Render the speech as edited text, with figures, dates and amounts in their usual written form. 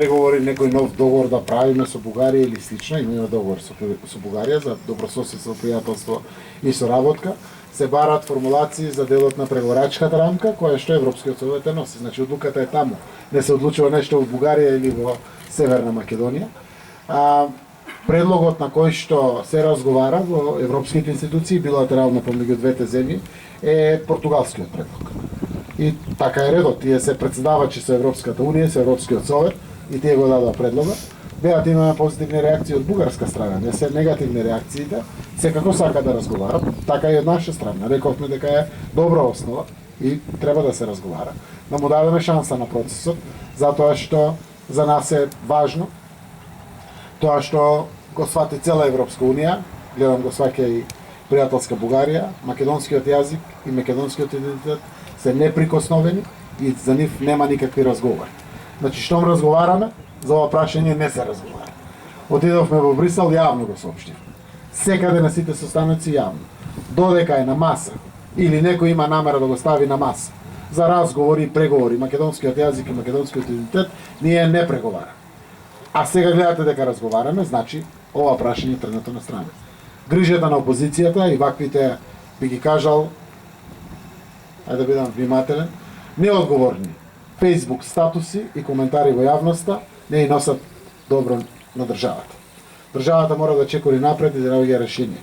преговори некој нов договор да правиме со Бугарија или слично, имаме договор со Бугарија за добрососедство, пријателство и соработка, се барат формулации за делот на преговорачката рамка, која што Европскиот совет е носи. Значи, одлуката е таму. Не се одлучува нешто во Бугарија или во Северна Македонија. Предлогот на кој што се разговара во европските институции, билатерално помеѓу двете земји, е португалскиот предлог. И така е редот, тие се председавачи со Европската Унија, со Европскиот совет, и тие го дадоа предлога. Беат имаме позитивни реакции од бугарска страна, не се негативни реакциите, секако сака да разговарат, така и од наша страна. Рековме дека е добра основа и треба да се разговара. Да му дадеме шанса на процесот, затоа што за нас е важно тоа што го свати цела Европска Унија, гледам го сваќа и пријателска Бугарија, македонскиот јазик и македонскиот идентитет се неприкосновени и за нив нема никакви разговори. Значи, штом разговараме, за ова прашање не се разговара. Отидовме во Брисел, јавно го соопштивме. Секаде на сите состаноци јавно. Додека е на маса, или некој има намера да го стави на маса, за разговори и преговори, македонскиот јазик и македонскиот идентитет, ние не преговараме. А сега гледате дека разговараме, значи, ова прашање е тргнато на страна. Грижата на опозицијата и ваквите, би ги кажал, ајде да бидам внимателен, неодговорни Facebook статуси и коментари во јавноста не и носат добро на државата. Државата мора да чекори напред и да наоѓа решение.